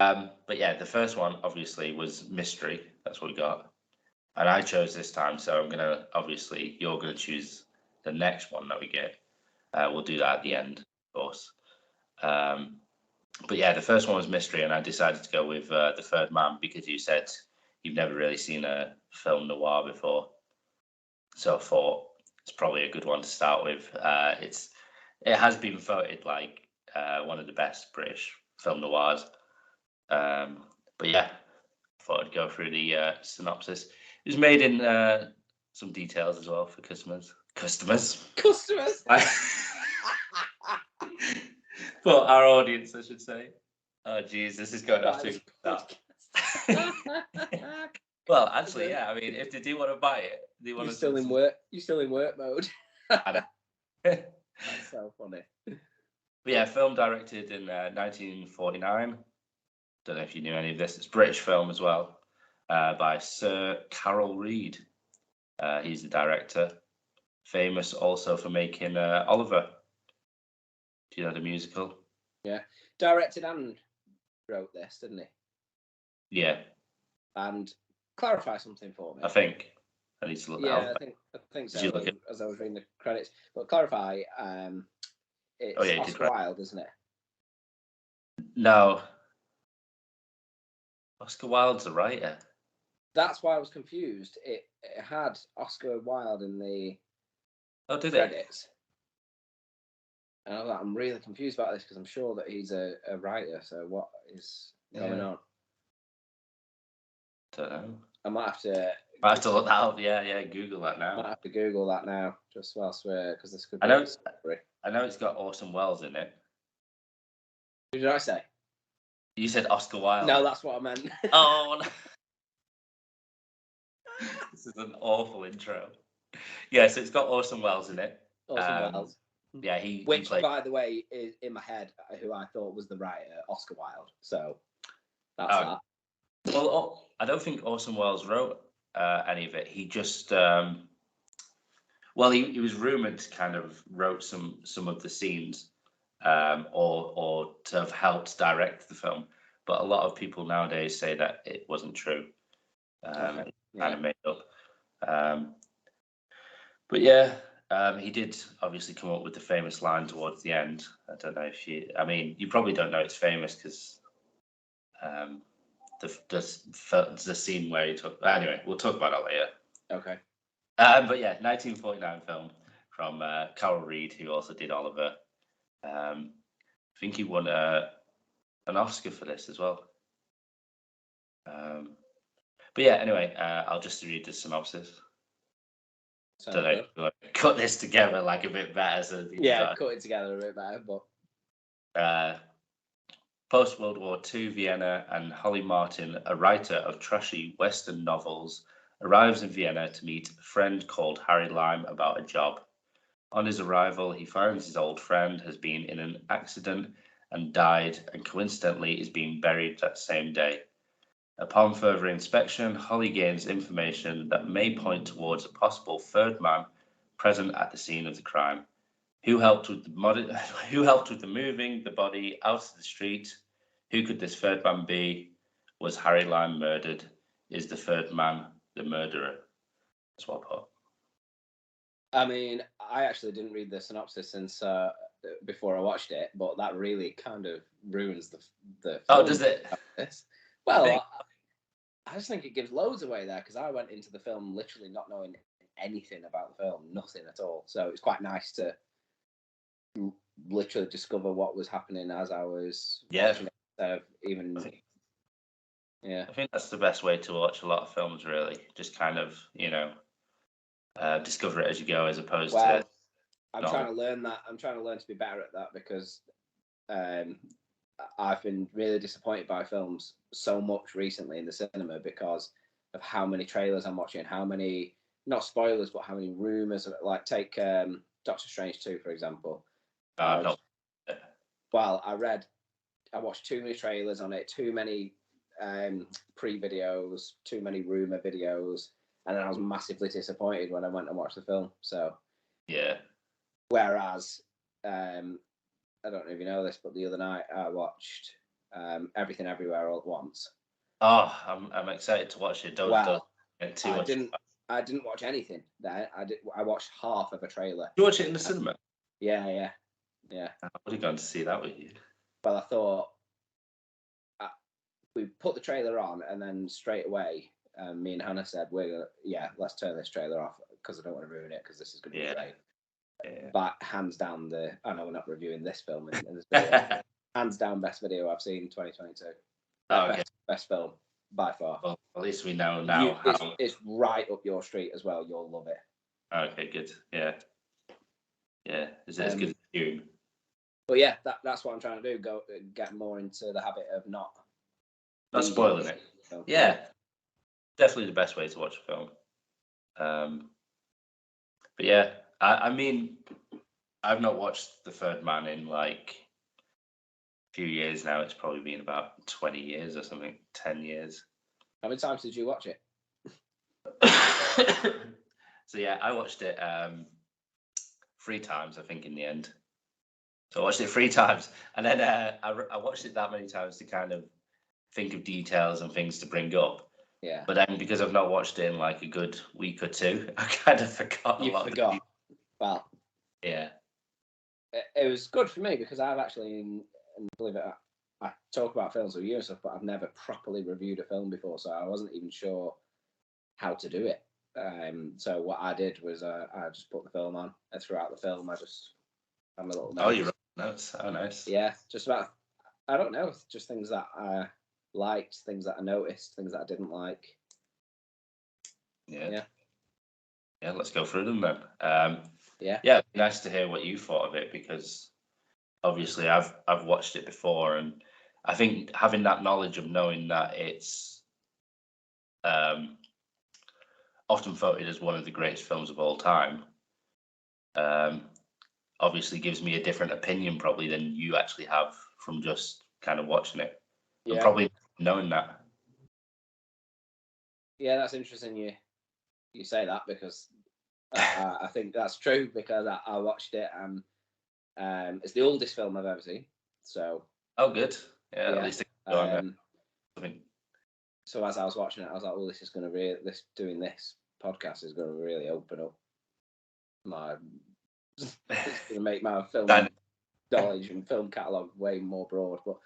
But yeah, the first one obviously was mystery. That's what we got, and I chose this time. So you're gonna choose the next one that we get. We'll do that at the end, of course. Um, but yeah, the first one was mystery, and I decided to go with The Third Man because you said you've never really seen a film noir before. So I thought it's probably a good one to start with. It has been voted like one of the best British film noirs. But yeah, I thought I'd go through the synopsis. It was made in some details as well for customers. Customers. For our audience, I should say. Oh, geez, this is going off to that. Well, actually, yeah. I mean, if they do want to buy it, they want You're still in work. You're still in work mode. I That's so funny. But yeah, film directed in 1949. Don't know if you knew any of this. It's a British film as well, by Sir Carol Reed. He's the director, famous also for making Oliver. Do you know the musical? Yeah, directed and wrote this, didn't he? Yeah. And clarify something for me. I think I need to look that up. I think so. As I was reading the credits, but clarify. It's Oscar Wilde, isn't it? No. Oscar Wilde's a writer. That's why I was confused. It had Oscar Wilde in the credits. And I was like, I'm really confused about this because I'm sure that he's a writer. So what is going on? Don't know. I might have to look that up. Yeah. Google that now. I might have to Google that now, just whilst we're because this could be. I know it's got Orson Welles in it. Who did I say? You said Oscar Wilde. No, that's what I meant. Oh, no. This is an awful intro. Yeah, so it's got Orson Welles in it. Orson Welles. Yeah, Which, by the way, is in my head who I thought was the writer, Oscar Wilde. So that's that. Well, I don't think Orson Welles wrote any of it. He just, he was rumored to kind of wrote some of the scenes, or to have helped direct the film. But a lot of people nowadays say that it wasn't true. Kind of made up. But yeah. He did obviously come up with the famous line towards the end. I don't know if you probably don't know it's famous because the scene where he took. Anyway, we'll talk about that later. Okay. But yeah, 1949 film from Carol Reed, who also did Oliver. I think he won an Oscar for this as well. But yeah, anyway, I'll just read the synopsis. Don't know, cut this together like a bit better. So cut it together a bit better. But post World War II Vienna, and Holly Martin, a writer of trashy Western novels, arrives in Vienna to meet a friend called Harry Lime about a job. On his arrival, he finds his old friend has been in an accident and died, and coincidentally is being buried that same day. Upon further inspection, Holly gains information that may point towards a possible third man present at the scene of the crime. Who helped with the moving the body out of the street? Who could this third man be? Was Harry Lime murdered? Is the third man the murderer? That's what I put. I mean, I actually didn't read the synopsis since before I watched it, but that really kind of ruins the film. Oh, does it? Well, I just think it gives loads away there because I went into the film literally not knowing anything about the film, nothing at all. So it's quite nice to literally discover what was happening as I was watching it. I think that's the best way to watch a lot of films, really. Just kind of, discover it as you go, as opposed to. I'm trying to learn that. I'm trying to learn to be better at that because I've been really disappointed by films so much recently in the cinema because of how many trailers I'm watching, how many, not spoilers, but how many rumours. Like take Doctor Strange 2, for example. I watched too many trailers on it, too many pre-videos, too many rumour videos, and then I was massively disappointed when I went and watched the film. So yeah. Whereas I don't know if you know this, but the other night I watched Everything Everywhere All at Once. Oh, I'm excited to watch it. Don't get too much. I didn't watch anything there. I watched half of a trailer. You watch it in the cinema? Yeah. I would have gone to see that with you. Well, I thought we put the trailer on, and then straight away, me and Hannah said, let's turn this trailer off because I don't want to ruin it because this is going to be great. Yeah. But hands down, I know we're not reviewing this film in this video. Hands down, best video I've seen in 2022. Best film by far. Well, at least we know now how it's right up your street as well. You'll love it. Okay, good. Yeah. Is it as good as you? But yeah, that's what I'm trying to do. Go get more into the habit of not spoiling it. So, yeah, definitely the best way to watch a film. But yeah, I mean, I've not watched The Third Man in like a few years now. It's probably been about 20 years or something, 10 years. How many times did you watch it? So yeah, I watched it 3 times, I think, in the end. So I watched it 3 times, and then I watched it that many times to kind of think of details and things to bring up. Yeah. But then because I've not watched it in like a good week or 2, I kind of forgot a lot. You forgot. Well. Yeah. It was good for me because I've actually, and believe it, I talk about films with you and stuff, but I've never properly reviewed a film before, so I wasn't even sure how to do it. So what I did was I just put the film on, and throughout the film I just had my little notes. Oh, you wrote notes? Oh, nice. Yeah, just about, I don't know, just things that I liked, things that I noticed, things that I didn't like. Yeah, let's go through them then. Yeah, it'd be nice to hear what you thought of it, because obviously I've watched it before, and I think having that knowledge of knowing that it's often voted as one of the greatest films of all time, obviously gives me a different opinion probably than you actually have from just kind of watching it. Yeah. And probably knowing that. Yeah, that's interesting you say that, because I think that's true, because I watched it and it's the oldest film I've ever seen. So. Oh, good. Yeah. At least so as I was watching it, I was like, "Well, this is going to doing this podcast is going to really open up my. It's going to make my film knowledge and film catalogue way more broad." But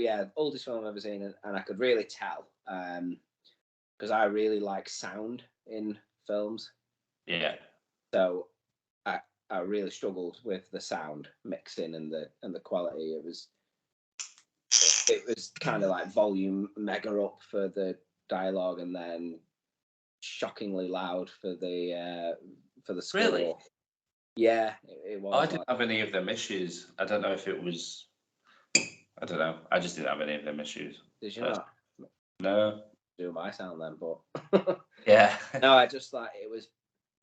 yeah, oldest film I've ever seen, and I could really tell because I really like sound in films. Yeah. So I really struggled with the sound mixing and the quality. It was kind of like volume mega up for the dialogue, and then shockingly loud for the score. Really? Yeah, it was. I didn't have any of them issues. I don't know if it was. I don't know. I just didn't have any of them issues. Did you not? No. Do my sound then, but yeah. No, I just like it was.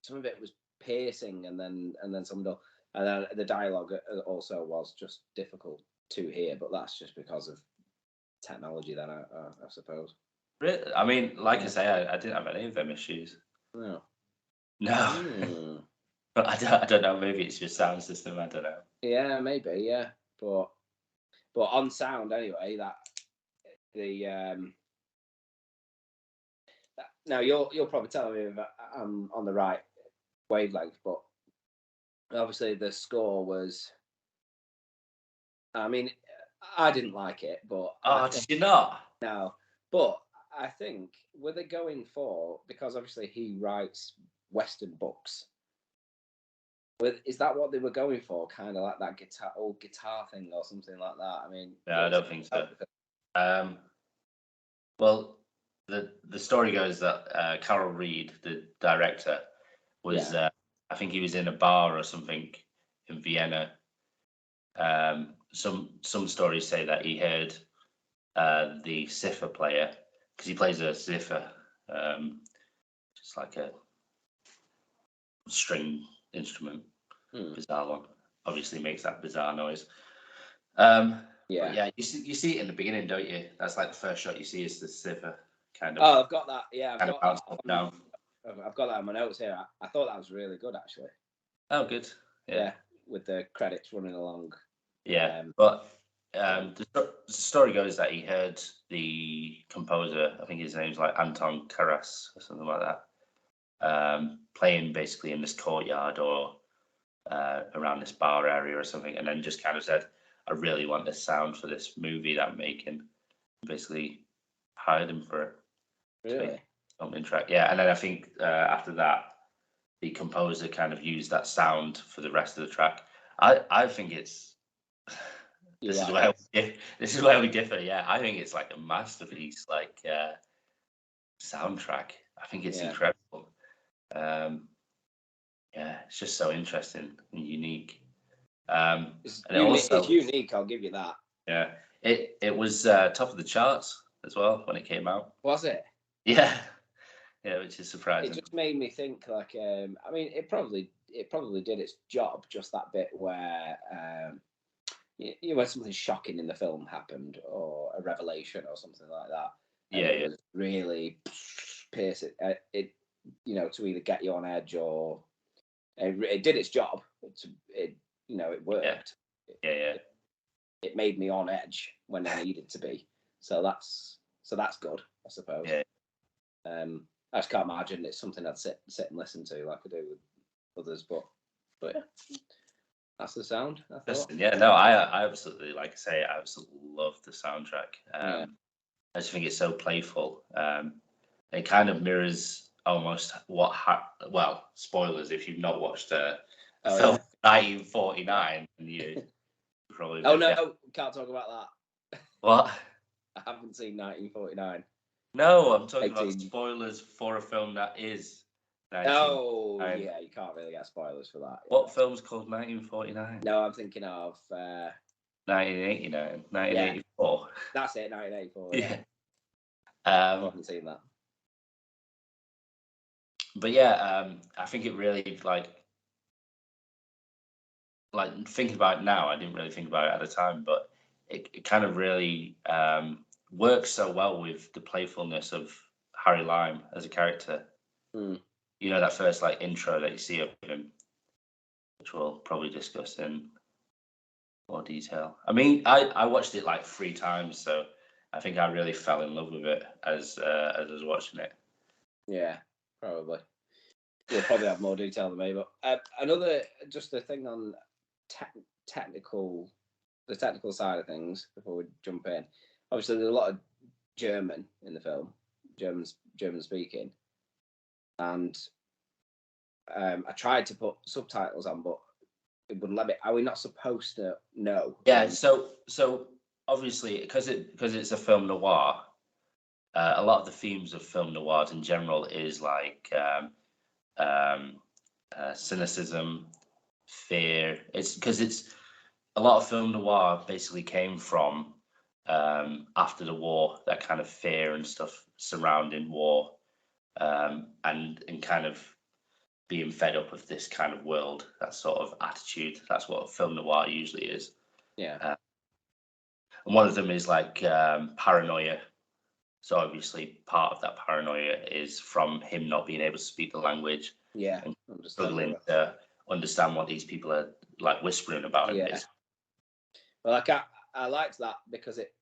Some of it was piercing, and then some dull, and then the dialogue also was just difficult to hear. But that's just because of technology, then I suppose. Really? I mean, like I say, I didn't have any of them issues. No. But I don't know. Maybe it's your sound system. I don't know. Yeah, maybe. Yeah, but on sound anyway. Now you'll probably tell me if I'm on the right wavelength, but obviously the score was. I mean, I didn't like it, but did you not? No, but I think were they going for, because obviously he writes Western books. Is that what they were going for? Kind of like that old guitar thing or something like that. I mean, no, I don't think so. Well, the story goes that Carol Reed, the director, was I think he was in a bar or something in Vienna. Some stories say that he heard the zither player, because he plays a zither, just like a string instrument. Bizarre one. Obviously makes that bizarre noise. Yeah, you see it in the beginning, don't you? That's like the first shot you see is the zither kind of. Oh, I've got that. Yeah, I've got that in my notes here. I thought that was really good, actually. Oh, good. Yeah, with the credits running along. Yeah, but The story goes that he heard the composer, I think his name's like Anton Karas or something like that, playing basically in this courtyard or around this bar area or something, and then just kind of said, I really want this sound for this movie that I'm making. Basically hired him for it. Really? Opening track, yeah. And then I think after that, the composer kind of used that sound for the rest of the track. I think it's this is where we differ. Yeah, I think it's like a masterpiece, like soundtrack. I think it's incredible. Yeah, it's just so interesting and unique. It's unique. I'll give you that. Yeah, it was top of the charts as well when it came out. Was it? Yeah, yeah, which is surprising. It just made me think like, I mean, it probably did its job. Just that bit where, when something shocking in the film happened or a revelation or something like that. It was really pierce it, to either get you on edge or it did its job. It worked. Yeah. It made me on edge when I needed to be. So that's good, I suppose. Yeah. I just can't imagine it's something I'd sit and listen to like I do with others, but yeah, that's the sound. Yeah, no, I absolutely, like I say, I absolutely love the soundtrack. I just think it's so playful. It kind of mirrors almost what spoilers if you've not watched film 1949, and you probably can't talk about that. What? I haven't seen 1949. No, I'm talking about spoilers for a film that is 1949. Oh, yeah, you can't really get spoilers for that. What film's called 1949? No, I'm thinking of 1989, 1984. That's it, 1984. Yeah. I haven't seen that. But yeah, I think it really like thinking about it now, I didn't really think about it at the time, but it kind of really works so well with the playfulness of Harry Lime as a character. You know, that first like intro that you see of him, which we'll probably discuss in more detail. I mean, I watched it like 3 times, so I think I really fell in love with it as I was watching it. Yeah, probably. You'll probably have more detail than me, but another just a thing on the technical side of things before we jump in. Obviously, there's a lot of German in the film, German speaking, and I tried to put subtitles on, but it wouldn't let me. Are we not supposed to know? Yeah. So obviously, because it's a film noir, a lot of the themes of film noirs in general is like cynicism, fear. It's because it's a lot of film noir basically came from after the war, that kind of fear and stuff surrounding war, and kind of being fed up with this kind of world, that sort of attitude. That's what film noir usually is. Yeah. And one of them is like paranoia. So obviously part of that paranoia is from him not being able to speak the language. Yeah. And struggling to understand what these people are like whispering about him. Yeah. Well, I liked that because it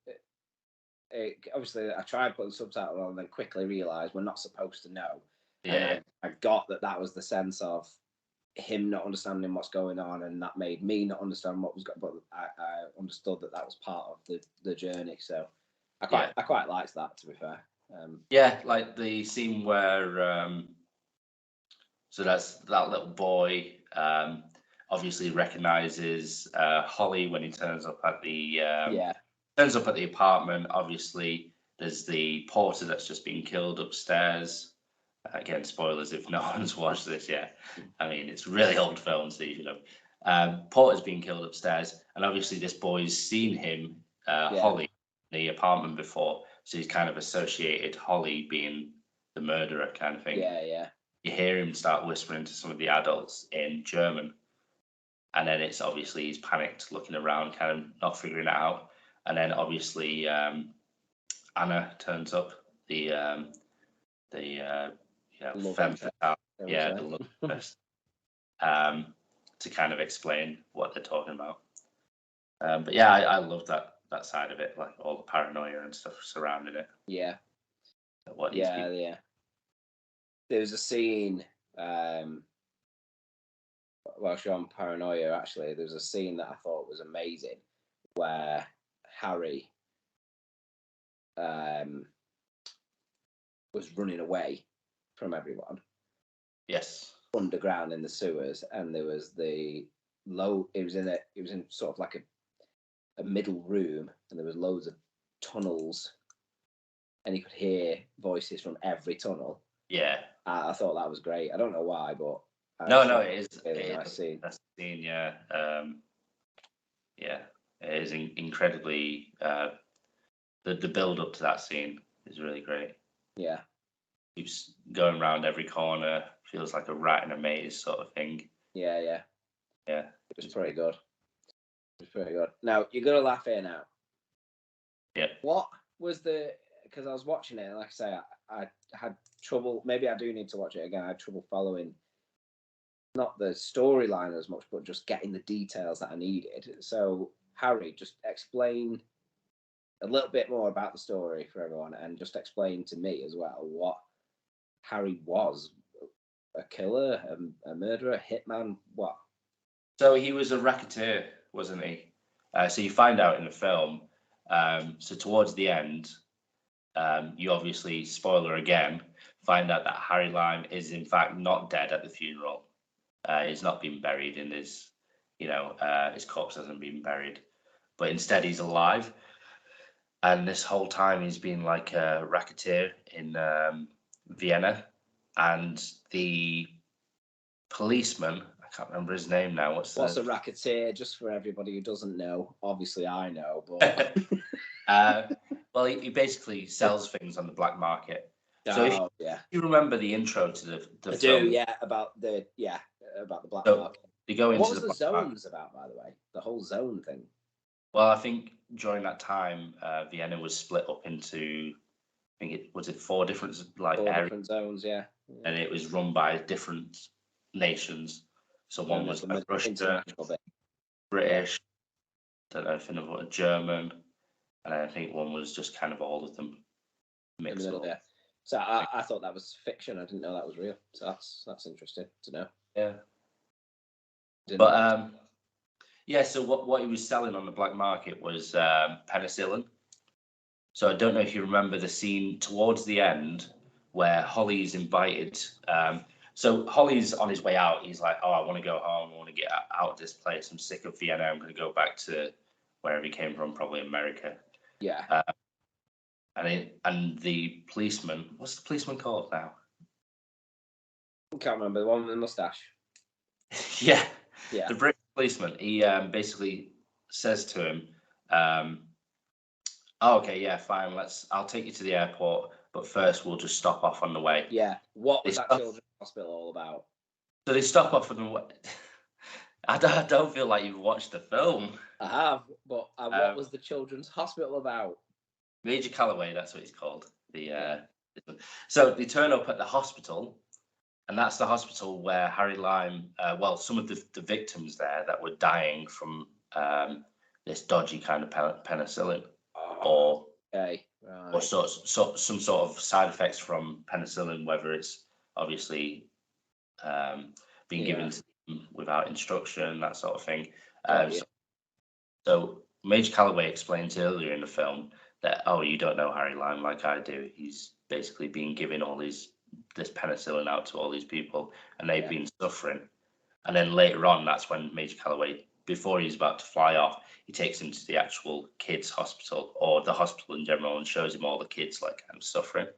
obviously I tried putting subtitles on and then quickly realised we're not supposed to know. Yeah. I got that was the sense of him not understanding what's going on, and that made me not understand what was going on. But I understood that was part of the journey. So I quite liked that, to be fair. Yeah, like the scene where so that's that little boy obviously recognizes Holly when he turns up at the apartment. Obviously, there's the porter that's just been killed upstairs. Again, spoilers if no one's watched this yet. I mean, it's a really old film, so you should have. Porter's been killed upstairs, and obviously this boy's seen him, Holly, in the apartment before, so he's kind of associated Holly being the murderer kind of thing. Yeah. You hear him start whispering to some of the adults in German, and then it's obviously he's panicked, looking around, kind of not figuring it out, and then obviously Anna turns up, the femme fatale, the love interest, to kind of explain what they're talking about. But yeah, I love that that side of it, like all the paranoia and stuff surrounding it. Yeah. What yeah. There was a scene, well, showing paranoia, actually, there was a scene that I thought was amazing where Harry was running away from everyone. Yes. Underground in the sewers, and there was it was in sort of like a middle room, and there was loads of tunnels, and you could hear voices from every tunnel. Yeah. I thought that was great. I don't know why, but no, it is really nice scene. That's the scene, yeah. Yeah, it is incredibly. The build up to that scene is really great. Yeah. Keeps going around every corner. Feels like a rat in a maze sort of thing. Yeah. It was pretty good. It was pretty good. Now you're gonna laugh here now. Yeah. What was because I was watching it, and like I say, I had trouble. Maybe I do need to watch it again. I had trouble following not the storyline as much, but just getting the details that I needed. So Harry, just explain a little bit more about the story for everyone, and just explain to me as well what Harry was. A killer, a murderer, a hitman, what? So he was a racketeer, wasn't he? So you find out in the film. So towards the end, you obviously, spoiler again, find out that Harry Lime is in fact not dead at the funeral. He's not been buried in his, his corpse hasn't been buried, but instead he's alive. And this whole time he's been like a racketeer in Vienna, and the policeman, I can't remember his name now. What's a racketeer? Just for everybody who doesn't know, obviously I know, but well, he basically sells things on the black market. So if you remember the intro to the film, about the black market. They go into what was the zones about, by the way? The whole zone thing. Well, I think during that time, Vienna was split up into, I think it was 4 different different zones, yeah. And it was run by different nations. So one was like Russia, British, I don't know if another one, German, and I think one was just kind of all of them mixed up. Yeah. So I thought that was fiction. I didn't know that was real. So that's interesting to know. Yeah. But yeah, so what he was selling on the black market was penicillin. So I don't know if you remember the scene towards the end where Holly's invited. So Holly's on his way out. He's like, "Oh, I want to go home. I want to get out of this place. I'm sick of Vienna. I'm going to go back to wherever he came from, probably America." Yeah. And the policeman, what's the policeman called now? I can't remember, the one with the mustache. Yeah. The British policeman. He basically says to him, "Oh, okay, yeah, fine. I'll take you to the airport, but first we'll just stop off on the way." Yeah. What was that children's hospital all about? So they stop off on the way. I don't feel like you've watched the film. I have, but what was the children's hospital about? Major Calloway, that's what it's called. So they turn up at the hospital, and that's the hospital where Harry Lime, some of the victims there that were dying from this dodgy kind of penicillin, or some sort of side effects from penicillin, whether it's obviously being given to them without instruction, that sort of thing. So Major Calloway explains earlier in the film that, "Oh, you don't know Harry Lime like I do. He's basically been giving all this penicillin out to all these people, and they've been suffering." And then later on, that's when Major Calloway, before he's about to fly off, he takes him to the actual kids' hospital, or the hospital in general, and shows him all the kids like kind of suffering.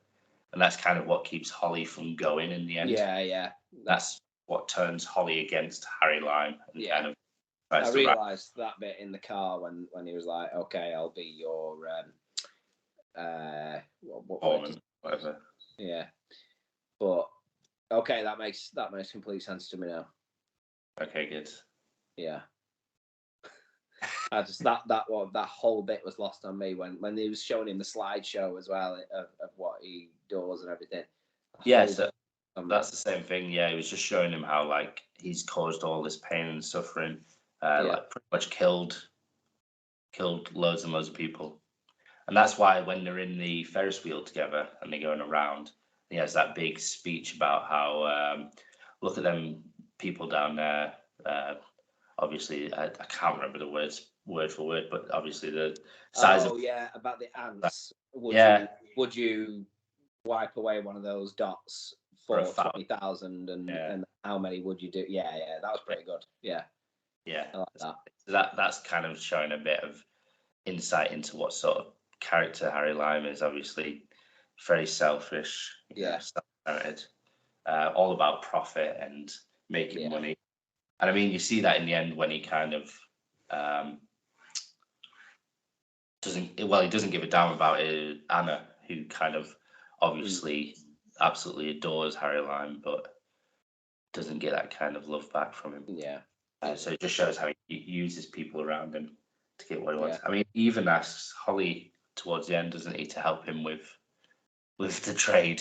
And that's kind of what keeps Holly from going in the end. Yeah. That's what turns Holly against Harry Lime. And kind of I realised that bit in the car when he was like, "Okay, I'll be your whatever." Yeah, but okay, that makes complete sense to me now. Okay, good. Yeah. I just that whole bit was lost on me when he was showing him the slideshow as well of what he does and everything. Yeah, so that's the same thing. Yeah, he was just showing him how like he's caused all this pain and suffering, like pretty much killed killed loads and loads of people. And that's why when they're in the Ferris wheel together and they're going around, he has that big speech about how, look at them people down there. Obviously, I can't remember the words word for word, but obviously the size of... Oh, yeah, about the ants. Would you wipe away one of those dots for 20,000 and how many would you do? Yeah, that was pretty good. Yeah. Yeah. I like that. So that's kind of showing a bit of insight into what sort of character Harry Lime is. Obviously very selfish, self-centered, all about profit and making money. And I mean, you see that in the end when he kind of he doesn't give a damn about Anna, who kind of obviously absolutely adores Harry Lime, but doesn't get that kind of love back from him. Yeah. So it just shows how he uses people around him to get what he wants. I mean, he even asks Holly towards the end, doesn't he, to help him with the trade.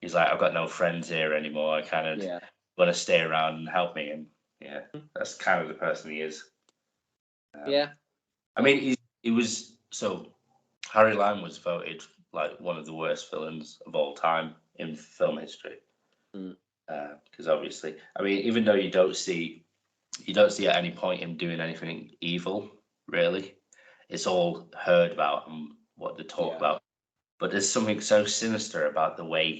He's like, I've got no friends here anymore. I kind of want to stay around and help me. And that's kind of the person he is. I mean, Harry Lime was voted like one of the worst villains of all time in film history. Because obviously, I mean, even though you don't see at any point him doing anything evil, really. It's all heard about and what they talk about. But there's something so sinister about the way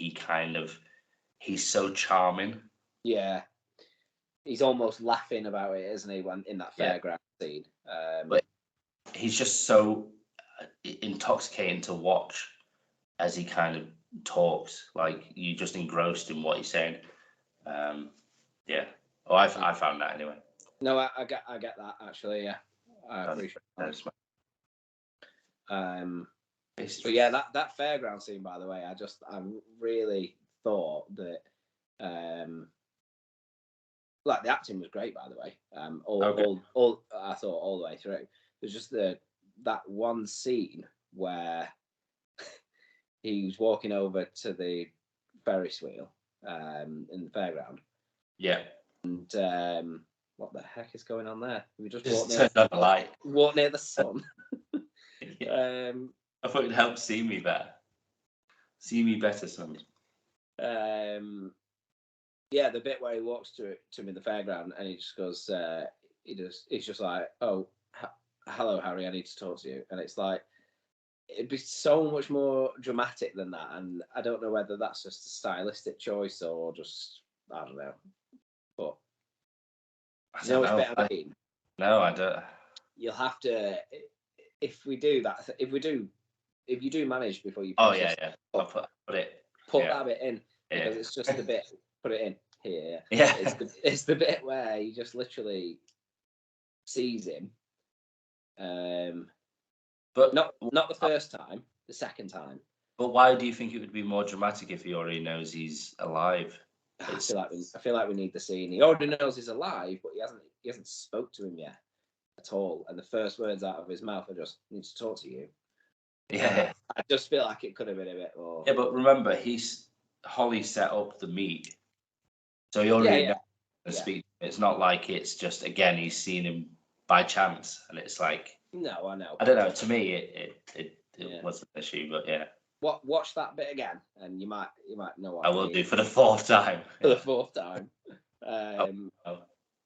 he's so charming. Yeah. He's almost laughing about it, isn't he, when in that fairground scene? But he's just so intoxicating to watch as he kind of talks. Like, you just engrossed in what he's saying. I found that anyway. No, I get that actually. Yeah, I appreciate that. But yeah, that fairground scene, by the way, I really thought that, like, the acting was great, by the way. All I thought all the way through. There's just that one scene where he was walking over to the Ferris wheel in the fairground. Yeah. And what the heck is going on there? We just walk near the sun. I thought it'd help see me better. See me better, son. Yeah, the bit where he walks to him in the fairground and he just goes, he's just like, oh, hello, Harry, I need to talk to you. And it's like, it'd be so much more dramatic than that. And I don't know whether that's just a stylistic choice or just, I don't know. But I don't know. Bit I mean? No, I don't. You'll have to, if you do manage before you. Oh yeah. I'll put that bit in because it's just the bit. Put it in here. Yeah. It's the bit where he just literally sees him. But not the first time, the second time. But why do you think it would be more dramatic if he already knows he's alive? I feel like we need the scene. He already knows he's alive, but he hasn't spoke to him yet at all. And the first words out of his mouth are just, "I need to talk to you." Yeah. I just feel like it could have been a bit more. Yeah, but remember, Holly set up the meet, so he already knows to speak. It's not like it's just, again, he's seen him by chance, and it's like. No, I know. I don't know. To me, it wasn't an issue, but yeah. Watch that bit again, and you might know what I will do for the fourth time. For the fourth time.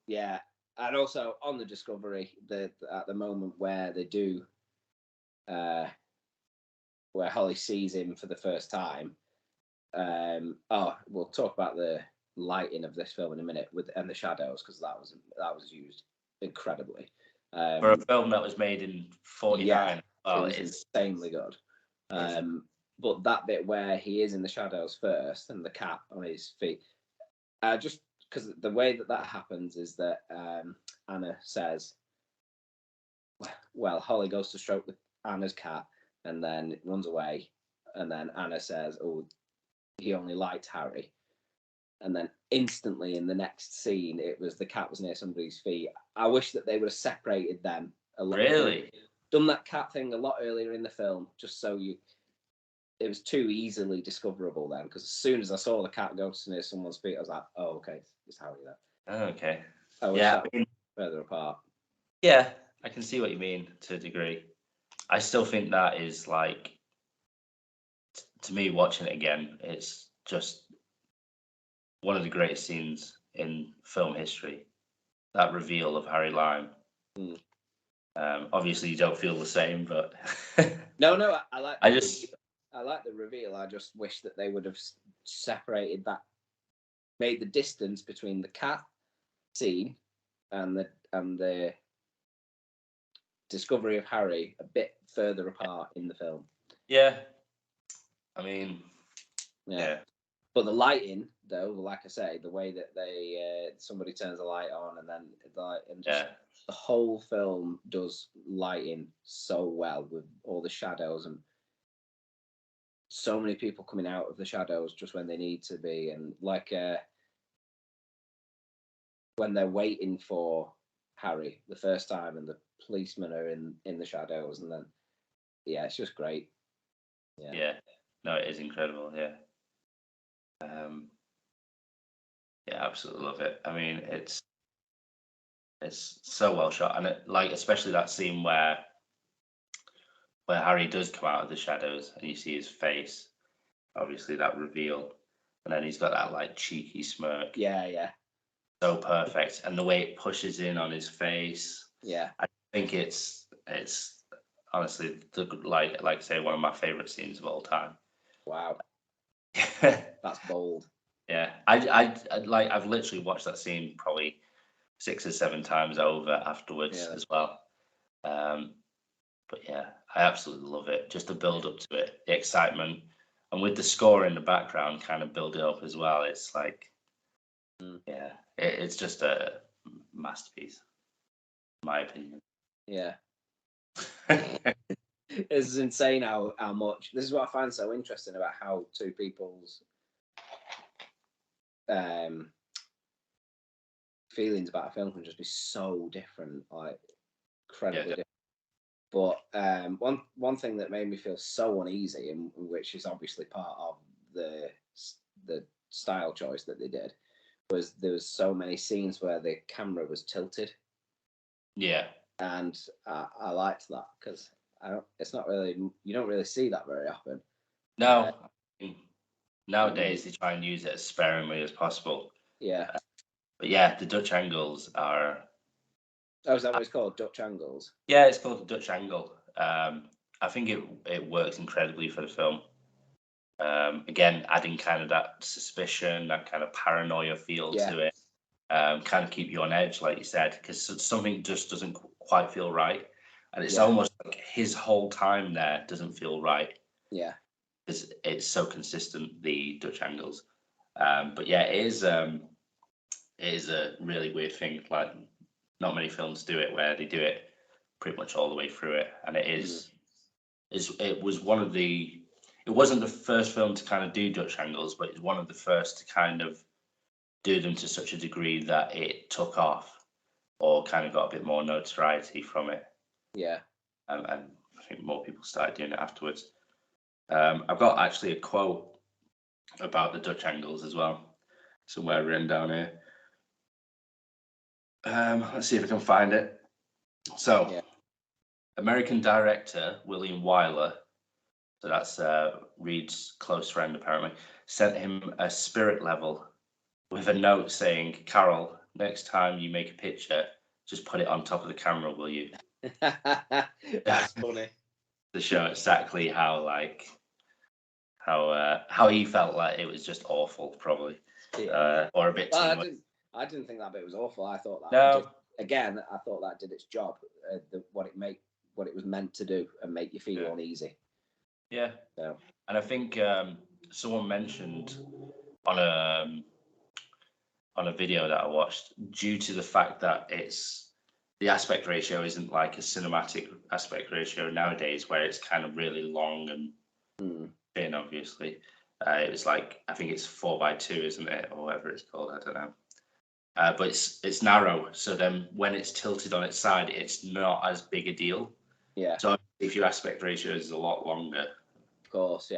Yeah, and also on the Discovery, at the moment where they do, where Holly sees him for the first time. We'll talk about the lighting of this film in a minute and the shadows, because that was used incredibly. For a film that was made in 1949, it is insanely good. But that bit where he is in the shadows first and the cat on his feet, just because the way that happens is that Anna says, well, Holly goes to stroke Anna's cat and then it runs away, and then Anna says, oh, he only liked Harry. And then instantly in the next scene, it was the cat was near somebody's feet. I wish that they would have separated them a little. Really? Done that cat thing a lot earlier in the film, just so it was too easily discoverable then. Because as soon as I saw the cat go near someone's feet, I was like, oh, okay, it's Harry there. Oh, okay. I wish that was further apart. Yeah, I can see what you mean to a degree. I still think that is like, to me, watching it again, it's just one of the greatest scenes in film history. That reveal of Harry Lime. Mm. Obviously, you don't feel the same, but no, I like. I like the reveal. I just wish that they would have separated that, made the distance between the cat scene and the discovery of Harry a bit further apart in the film. Yeah, I mean, yeah. But the lighting, though, like I say, the way that they somebody turns the light on and then the whole film does lighting so well with all the shadows and so many people coming out of the shadows just when they need to be, and like when they're waiting for Harry the first time and the policemen are in the shadows, and then it's just great. Yeah, no, it is incredible. Yeah, absolutely love it. I mean, it's so well shot, and especially that scene where Harry does come out of the shadows and you see his face, obviously that reveal, and then he's got that like cheeky smirk. Yeah. So perfect, and the way it pushes in on his face. Yeah, I think it's honestly like say one of my favorite scenes of all time. Wow, that's bold. Yeah, I've literally watched that scene probably 6 or 7 times over afterwards as well. But yeah, I absolutely love it. Just the build up to it, the excitement, and with the score in the background, kind of build it up as well. It's like, it's just a masterpiece, in my opinion. Yeah. It's insane how much. This is what I find so interesting about how two people's feelings about a film can just be so different, like incredibly different. But one thing that made me feel so uneasy, and which is obviously part of the style choice that they did, was there was so many scenes where the camera was tilted. Yeah. And I liked that because it's not really, you don't really see that very often. No. Nowadays they try and use it as sparingly as possible. Yeah. But yeah, the Dutch angles are. Oh, is that what it's called? Dutch angles? Yeah, it's called the Dutch angle. I think it works incredibly for the film. Again, adding kind of that suspicion, that kind of paranoia feel to it. Kind of keep you on edge, like you said, because something just doesn't quite feel right. And it's almost like his whole time there doesn't feel right. Yeah. It's so consistent, the Dutch angles. But yeah, it is a really weird thing. Like, not many films do it where they do it pretty much all the way through it. And it was one of the, it wasn't the first film to kind of do Dutch angles, but it's one of the first to kind of do them to such a degree that it took off or kind of got a bit more notoriety from it. Yeah. And I think more people started doing it afterwards. I've got actually a quote about the Dutch angles as well, somewhere written down here. Let's see if I can find it. So, American director William Wyler, so that's Reed's close friend apparently, sent him a spirit level with a note saying, "Carol, next time you make a picture, just put it on top of the camera, will you?" That's funny. To show exactly how he felt like it was just awful, probably, or a bit too much. I didn't think that bit was awful. I thought that I thought that did its job, what it was meant to do, and make you feel uneasy. Yeah. So. And I think someone mentioned on a video that I watched, due to the fact that the aspect ratio isn't like a cinematic aspect ratio nowadays, where it's kind of really long and thin. Obviously, it was like, I think it's 4:2, isn't it, or whatever it's called? I don't know. But it's narrow, so then when it's tilted on its side, it's not as big a deal. Yeah. So if your aspect ratio is a lot longer, of course,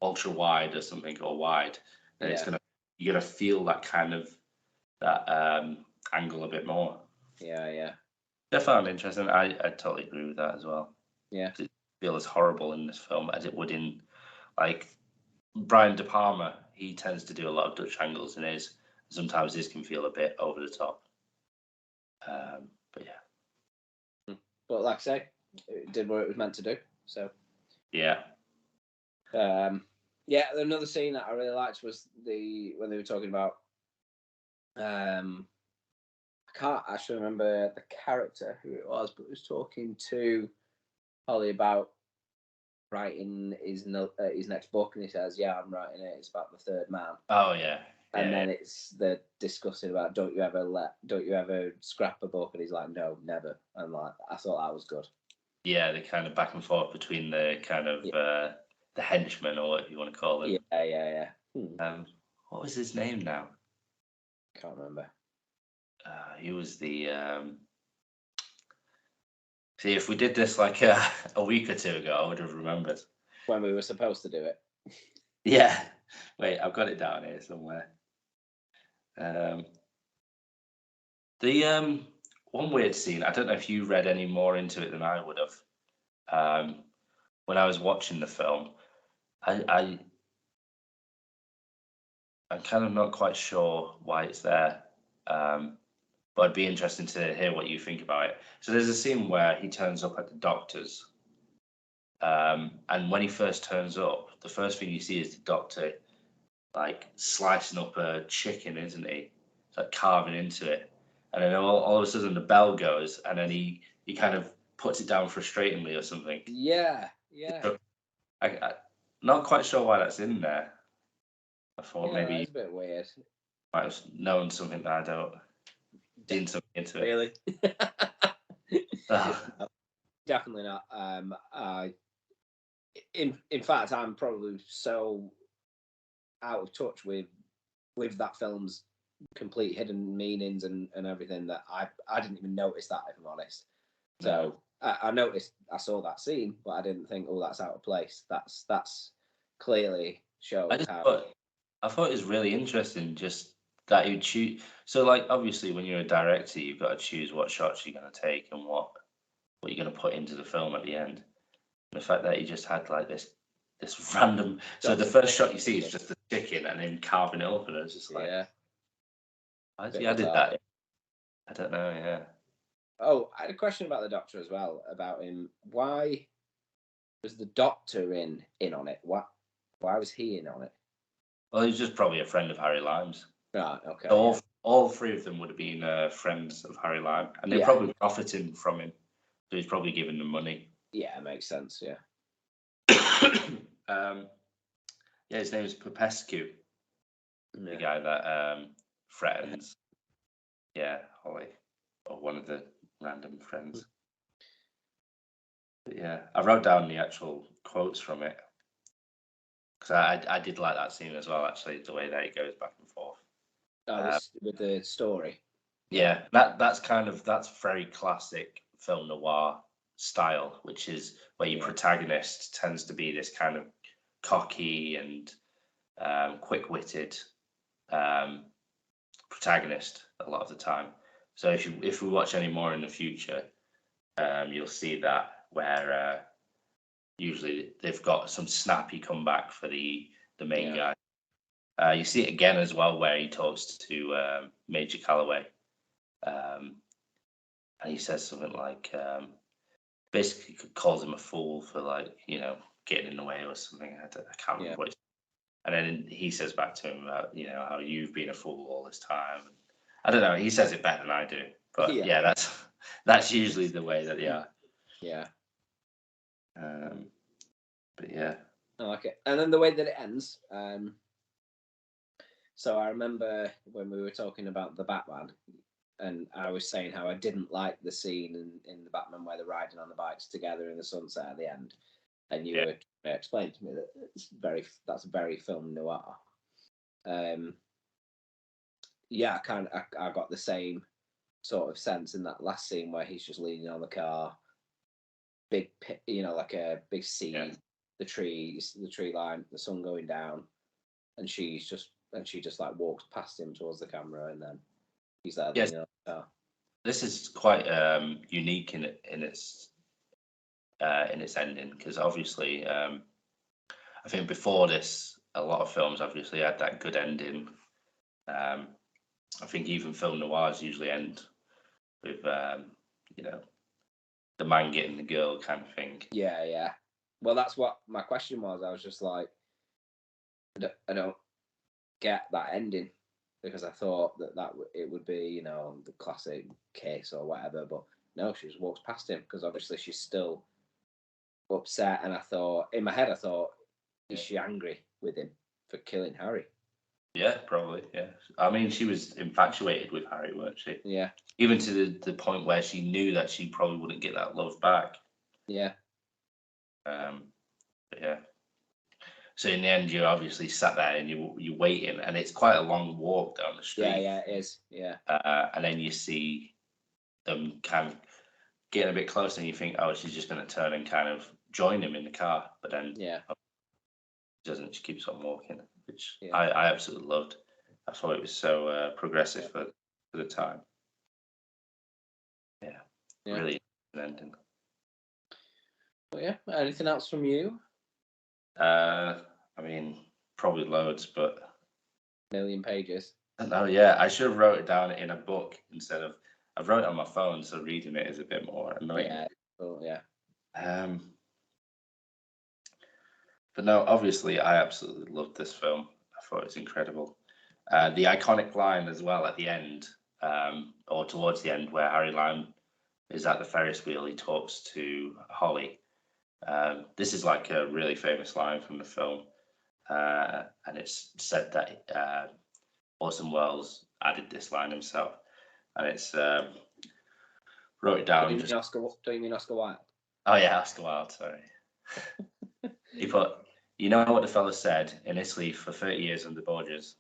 ultra wide or something, or wide, then you're gonna feel that kind of that angle a bit more. Yeah. I found interesting. I totally agree with that as well. Yeah. It feels as horrible in this film as it would in, like, Brian De Palma. He tends to do a lot of Dutch angles in his. Sometimes his can feel a bit over the top. But yeah. But like I say, it did what it was meant to do. So. Yeah. Yeah. Another scene that I really liked was when they were talking about. I can't actually remember the character who it was, but he was talking to Holly about writing his next book, and he says, "Yeah, I'm writing it. It's about the third man." Oh yeah. And then they're discussing about don't you ever scrap a book, and he's like, "No, never." And like, I thought that was good. Yeah, the kind of back and forth between the kind of the henchmen, or whatever you want to call them. Yeah. What was his name now? Can't remember. He was the. See, if we did this like a week or two ago, I would have remembered. When we were supposed to do it. Yeah. Wait, I've got it down here somewhere. The one weird scene, I don't know if you read any more into it than I would have. When I was watching the film, I'm kind of not quite sure why it's there. But it'd be interesting to hear what you think about it. So there's a scene where he turns up at the doctor's. And when he first turns up, the first thing you see is the doctor like slicing up a chicken, isn't he? It's like carving into it. And then all of a sudden the bell goes, and then he kind of puts it down frustratingly or something. Yeah. So I not quite sure why that's in there. I thought maybe it's a bit weird. Might have known something that I don't. Seen something into it. Really? Definitely not. In fact, I'm probably so out of touch with that film's complete hidden meanings and everything that I didn't even notice that, if I'm honest. So I noticed, I saw that scene, but I didn't think, oh, that's out of place. That's clearly shows how. I thought it was really interesting just that you choose. So, like, obviously, when you're a director, you've got to choose what shots you're going to take and what you're going to put into the film at the end. And the fact that he just had like this random. So the first shot you see is just the chicken and him carving it up, and it's just like, yeah. Why has he added that? I don't know. Yeah. Oh, I had a question about the Doctor as well, about him. Why was the Doctor in on it? Why was he in on it? Well, he's just probably a friend of Harry Lime's. Right. Okay. So all three of them would have been friends of Harry Lime, and they're probably profiting from him. So he's probably giving them money. Yeah, it makes sense. Yeah. Yeah, his name is Popescu. The guy that threatens. Yeah, Holly, or one of the random friends. But yeah, I wrote down the actual quotes from it because I did like that scene as well. Actually, the way that it goes back and forth. With the story. Yeah, that's very classic film noir style, which is where your protagonist tends to be this kind of cocky and quick-witted protagonist a lot of the time. So if we watch any more in the future, you'll see that where usually they've got some snappy comeback for the main guy. You see it again as well where he talks to Major Calloway, and he says something like, basically calls him a fool for getting in the way or something. I can't remember what. And then he says back to him about how you've been a fool all this time. I don't know. He says it better than I do, but that's usually the way that they are. Yeah. But yeah. I like it. And then the way that it ends. So I remember when we were talking about the Batman, and I was saying how I didn't like the scene in the Batman where they're riding on the bikes together in the sunset at the end, and you were explaining to me that that's very film noir. Yeah, I got the same sort of sense in that last scene where he's just leaning on the car, big like a big sea, the trees, the tree line, the sun going down, and she just like walks past him towards the camera, and then he's there leaning on the car. This is quite unique in its ending, because obviously I think before this a lot of films obviously had that good ending. I think even film noirs usually end with you know, the man getting the girl kind of thing. Yeah. Well, that's what my question was. I was just like, I don't get that ending, because I thought that it would be, you know, the classic case or whatever, but no, she just walks past him because obviously she's still upset. And I thought, in my head, is she angry with him for killing Harry? Yeah, probably. Yeah, I mean, she was infatuated with Harry, weren't she? Yeah. Even to the point where she knew that she probably wouldn't get that love back. Yeah. But yeah. So in the end, you obviously sat there and you're waiting, and it's quite a long walk down the street. Yeah, it is. Yeah. And then you see them kind of getting a bit closer, and you think, oh, she's just going to turn and kind of join him in the car. But then, yeah, she doesn't. She keeps on walking, which yeah. I absolutely loved. I thought it was so progressive for the time. Yeah. Really ending. Well, yeah. Anything else from you? I mean, probably loads, but 1,000,000 pages. Oh yeah, I should have wrote it down in a book instead of. I've wrote it on my phone, so reading it is a bit more annoying. Yeah. Oh yeah. But no, obviously, I absolutely loved this film. I thought it was incredible. The iconic line as well at the end, or towards the end, where Harry Lime is at the Ferris wheel, he talks to Holly. This is like a really famous line from the film, and it's said that Orson Welles added this line himself, and it's wrote it down. Don't you mean Oscar Wilde? Oh yeah, Oscar Wilde. Sorry. He put, you know what the fella said, in Italy for 30 years under Borgias,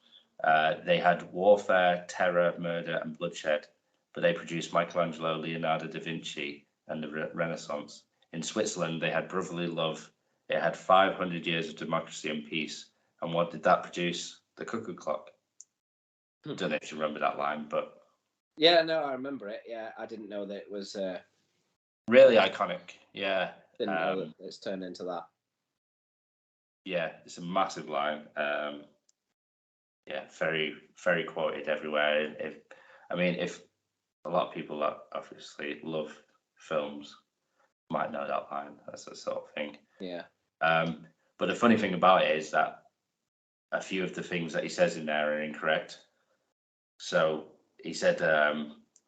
they had warfare, terror, murder, and bloodshed, but they produced Michelangelo, Leonardo da Vinci, and the Renaissance. In Switzerland, they had brotherly love. It had 500 years of democracy and peace. And what did that produce? The cuckoo clock. I don't know if you remember that line, but yeah, no, I remember it. Yeah, I didn't know that it was really iconic. Yeah, didn't know that it's turned into that. Yeah, it's a massive line. Yeah, very, very quoted everywhere. If a lot of people that obviously love films might know that line, that's the sort of thing. Yeah. But the funny thing about it is that a few of the things that he says in there are incorrect. So he said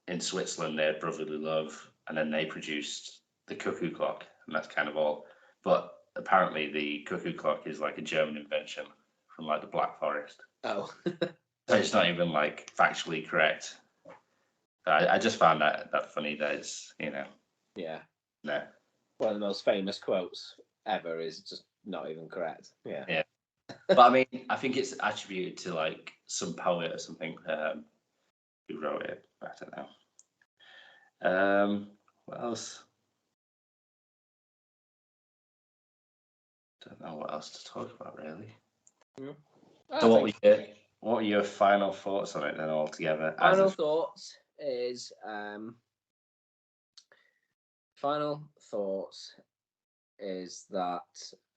in Switzerland they had brotherly love, and then they produced the cuckoo clock, and that's kind of all. But apparently the cuckoo clock is like a German invention from like the Black Forest. Oh. So it's not even like factually correct. I just found that funny that it's, you know. Yeah. No. One of the most famous quotes ever is just not even correct. Yeah. Yeah. But I mean, I think it's attributed to like some poet or something who wrote it. I don't know. What else? Don't know what else to talk about really. Yeah. So what were your final thoughts on it then altogether? Final thoughts is that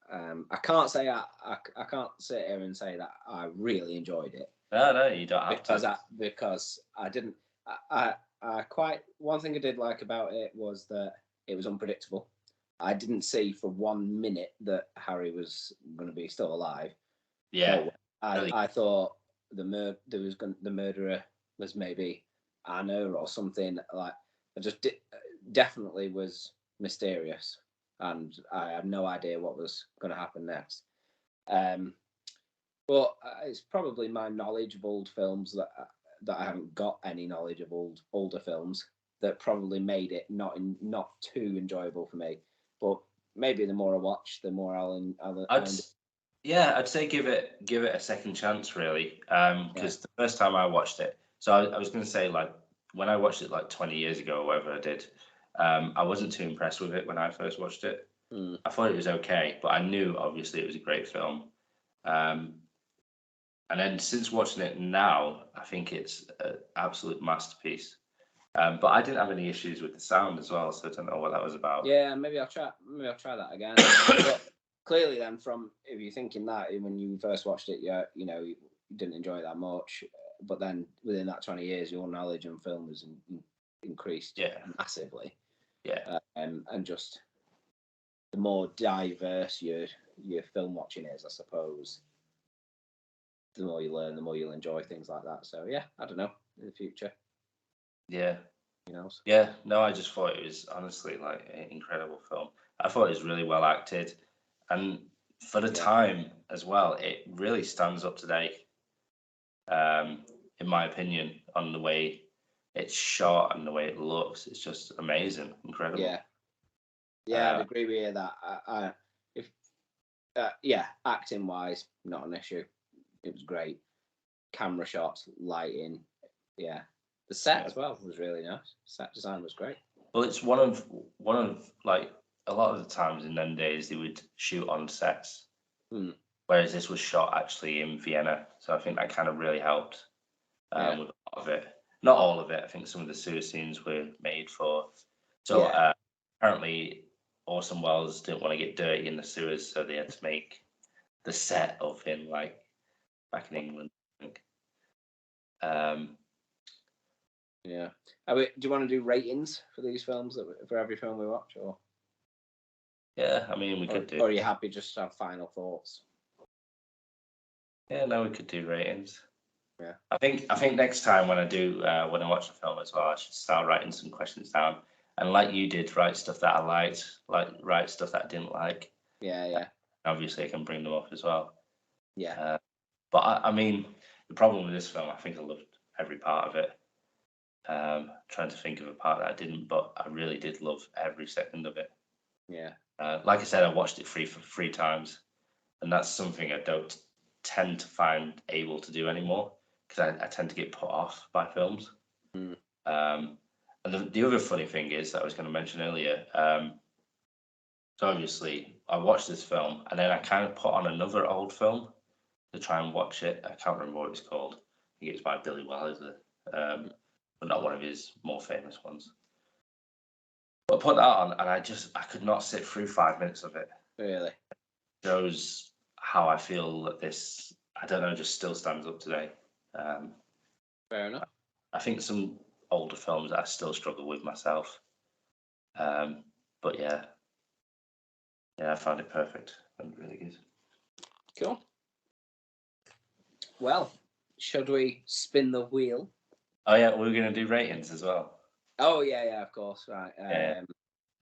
I can't say I can't sit here and say that I really enjoyed it. No, you don't have to. Because I didn't. I quite, one thing I did like about it was that it was unpredictable. I didn't see for 1 minute that Harry was going to be still alive. Yeah. No, I thought the murderer was maybe Anna or something. Like, I just definitely was mysterious, and I had no idea what was going to happen next. But it's probably my knowledge of old films that I haven't got any knowledge of older films that probably made it not too enjoyable for me. But maybe the more I watch, the more I'd say give it a second chance, really. Because the first time I watched it, so I was going to say, like, when I watched it like 20 years ago or whatever I did, I wasn't too impressed with it when I first watched it. I thought it was okay, but I knew obviously it was a great film. And then since watching it now, I think it's an absolute masterpiece. But I didn't have any issues with the sound as well, so I don't know what that was about. Yeah, maybe I'll try that again. But clearly, then, from if you're thinking that when you first watched it, you didn't enjoy it that much, but then within that 20 years, your knowledge on film has increased massively. Yeah. And just the more diverse your film watching is, I suppose, the more you learn, the more you'll enjoy things like that. So yeah, I don't know, in the future. Yeah. You know. Yeah, no, I just thought it was honestly like an incredible film. I thought it was really well acted, and for the time as well, it really stands up today. In my opinion, on the way it's shot and the way it looks, it's just amazing, incredible. Yeah, I'd agree with you that. Acting wise, not an issue. It was great. Camera shots, lighting, the set as well was really nice. Set design was great. Well, it's one of like a lot of the times in them days they would shoot on sets, whereas this was shot actually in Vienna. So I think that kind of really helped with a lot of it. Not all of it. I think some of the sewer scenes were made for. So apparently Orson Welles didn't want to get dirty in the sewers, so they had to make the set of him like back in England, I think. Do you want to do ratings for these films for every film we watch, or? Yeah, I mean we could do. Or are you happy just to have final thoughts? Yeah, no, we could do ratings. Yeah. I think next time when I watch the film as well, I should start writing some questions down, and like you did, write stuff that I liked, write stuff that I didn't like. Yeah. Obviously, I can bring them up as well. Yeah. But I mean, the problem with this film, I think I loved every part of it. Trying to think of a part that I didn't, but I really did love every second of it. Yeah. Like I said, I watched it three times, and that's something I don't tend to find able to do anymore, because I tend to get put off by films. And the other funny thing is that I was going to mention earlier. So obviously, I watched this film, and then I kind of put on another old film to try and watch it. I can't remember what it's called. I think it's by Billy Wilder, but not one of his more famous ones. But I put that on, and I could not sit through 5 minutes of it. Really? It shows how I feel that this, I don't know, just still stands up today. Fair enough. I think some older films I still struggle with myself. But yeah, I found it perfect and really good. Cool. Well, should we spin the wheel? Oh yeah, we're going to do ratings as well. Oh yeah, of course. Right.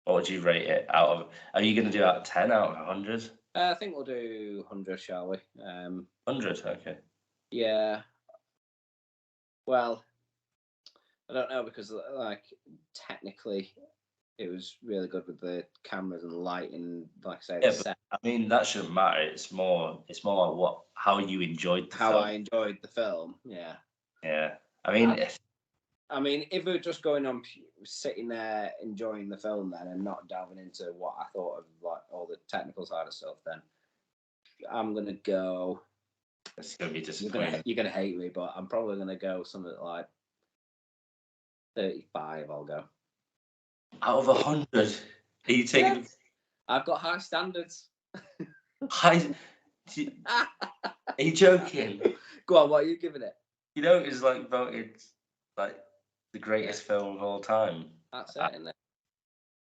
What would you rate it out of? Are you going to do out of 10 out of 100? I think we'll do 100, shall we? 100, okay. Yeah. Well, I don't know, because like technically it was really good with the cameras and the lighting, like I say. Yeah, but, I mean that shouldn't matter. It's more how you enjoyed the film. How I enjoyed the film. Yeah. Yeah. I mean, if we're just going on sitting there enjoying the film then and not delving into what I thought of like all the technical side of stuff, then I'm gonna go. It's gonna be disappointing. You're gonna hate me, but I'm probably gonna go something like 35. I'll go. Out of 100, are you taking? Yes. Like I've got high standards. High? Are you joking? Go on, what are you giving it? You know, it's like voted like the greatest film of all time. That's it, isn't it?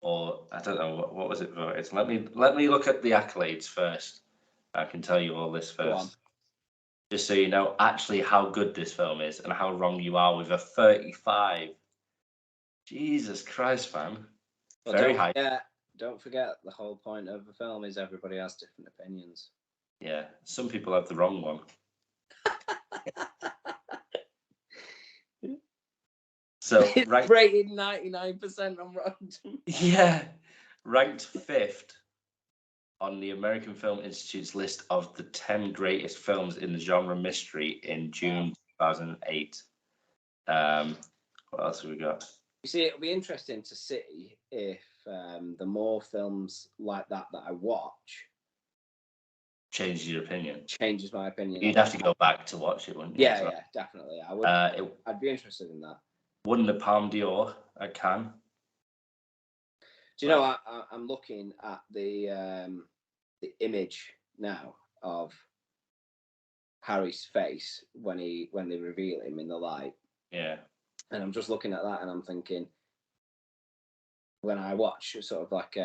Or I don't know what was it voted. Let me look at the accolades first. I can tell you all this first. Go on. Just so you know actually how good this film is and how wrong you are with a 35. Jesus Christ, man. Well, very high. Yeah, don't forget the whole point of the film is everybody has different opinions. Yeah, some people have the wrong one. So rated 99% on Rotten. Yeah, ranked 5th on the American Film Institute's list of the 10 greatest films in the genre mystery in June 2008. What else have we got? You see, it'll be interesting to see if the more films like that I watch changes your opinion. Changes my opinion. You'd have to go back to watch it, wouldn't you? Yeah, definitely. I would. I'd be interested in that. Won the Palme d'Or at Cannes. Do you know, I'm looking at the image now of Harry's face when they reveal him in the light. Yeah. And I'm just looking at that and I'm thinking, when I watch sort of like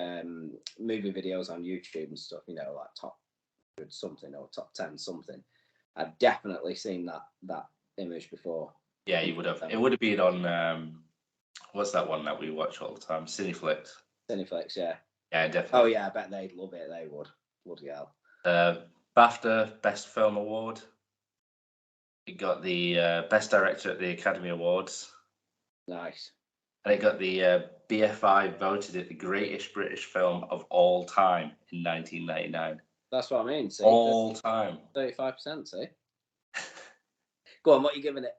movie videos on YouTube and stuff, you know, like top something or top 10 something, I've definitely seen that image before. Yeah, you would have. It would have been on what's that one that we watch all the time? Cineflix. Cineflix, yeah. Yeah, definitely. Oh yeah, I bet they'd love it. They would. Bloody hell. BAFTA Best Film Award. It got the Best Director at the Academy Awards. Nice. And it got the BFI voted it the greatest British film of all time in 1999. That's what I mean. See, all time. 35%, see? Go on, what are you giving it?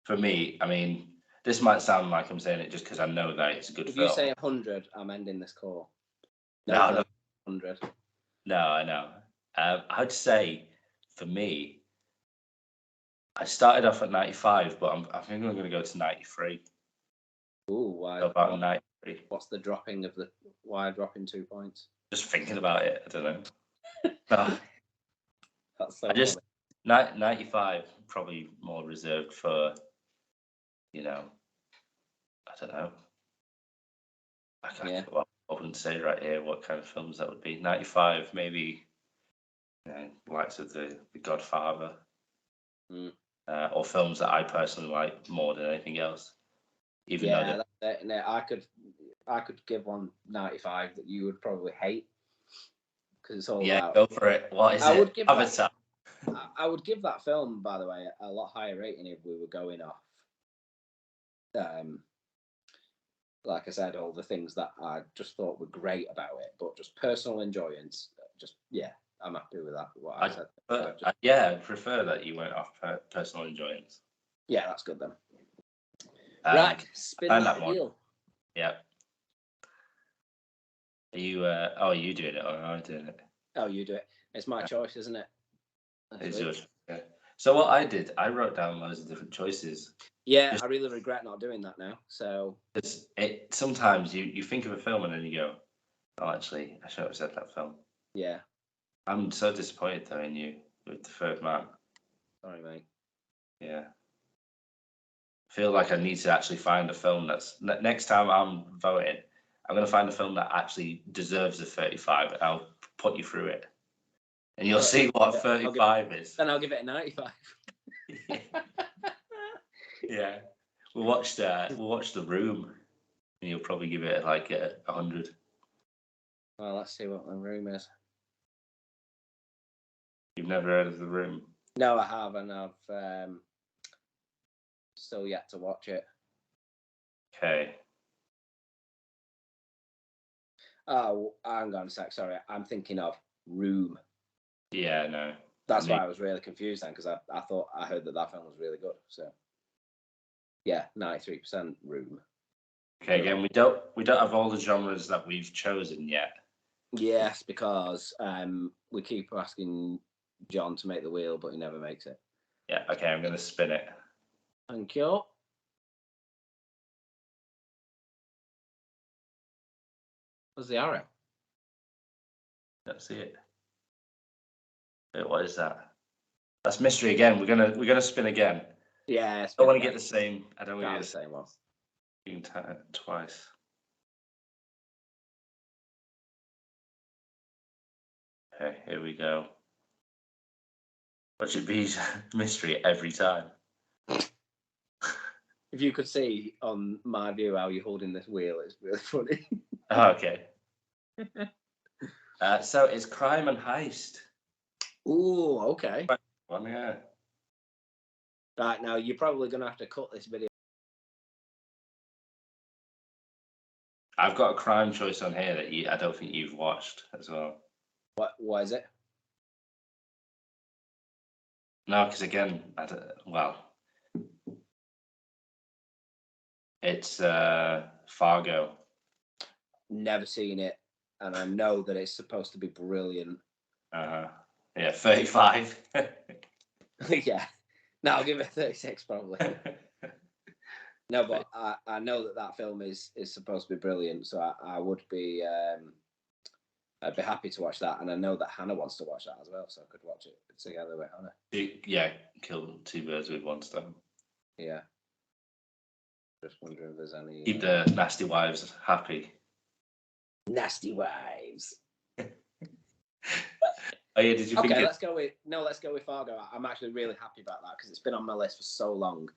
For me, I mean, this might sound like I'm saying it just because I know that it's a good film. If you say 100, I'm ending this call. No. 100. No, I know. I'd say, for me, I started off at 95, but I think I'm going to go to 93. Ooh, why? So about 93. What's the dropping of the... Why dropping 2 points? Just thinking about it, I don't know. That's so funny. 95, probably more reserved for, you know, I don't know. I wouldn't say right here what kind of films that would be. 95, maybe, you know, likes of the Godfather. Or films that I personally like more than anything else. Even though I could give one 95 that you would probably hate because it's all about. Yeah, go for it. What is it? Avatar. I would give that film, by the way, a lot higher rating if we were going off. Like I said, all the things that I just thought were great about it, but just personal enjoyance. I'm happy with that. What I said. I'd prefer that you went off personal enjoyance. Yeah, that's good then. Right, spin that wheel. Yeah. Are you? Are you doing it or am I doing it? Oh, you do it. It's my choice, isn't it? It's yours. Yeah. So what I did, I wrote down loads of different choices. Yeah, I really regret not doing that now. So sometimes you think of a film and then you go, oh, actually, I should have said that film. Yeah. I'm so disappointed though in you with The Third Man. Sorry, mate. Yeah. I feel like I need to actually find a film that's next time I'm voting, I'm going to find a film that actually deserves a 35 and I'll put you through it. And you'll see what 35 is. Then I'll give it a 95. Yeah. We'll watch The Room and you'll probably give it like 100. Well, let's see what The Room is. You've never heard of The Room? No, I have, and I've still yet to watch it. Okay. Oh, hang on a sec. Sorry, I'm thinking of Room. Yeah, no. That's why I was really confused then, because I thought I heard that film was really good. So, yeah, 93% Room. Okay, again, we don't have all the genres that we've chosen yet. Yes, because we keep asking John to make the wheel, but he never makes it. Yeah, okay, I'm going to spin it. Thank you. What's the arrow? Don't see it. Wait, what is that? That's mystery again. We're gonna spin again. Yeah. I don't want to get the same. I don't want to get the same one. You can tap it twice. Okay, here we go. What should be mystery every time? If you could see on my view how you're holding this wheel, it's really funny. Oh, okay. So it's Crime and Heist. Ooh, okay. One, yeah. Right, now you're probably going to have to cut this video. I've got a crime choice on here that I don't think you've watched as well. What is it? No, because again, it's Fargo. Never seen it, and I know that it's supposed to be brilliant. Yeah, 35. Yeah, No, I'll give it 36 probably. No, but I know that film is supposed to be brilliant, so I would be I'd be happy to watch that, and I know that Hannah wants to watch that as well, so I could watch it together with Hannah. Yeah, kill two birds with one stone. Yeah. Just wondering if there's any. Keep the nasty wives happy. Nasty wives. Oh yeah, did you think? Okay, let's go with Fargo. I'm actually really happy about that because it's been on my list for so long.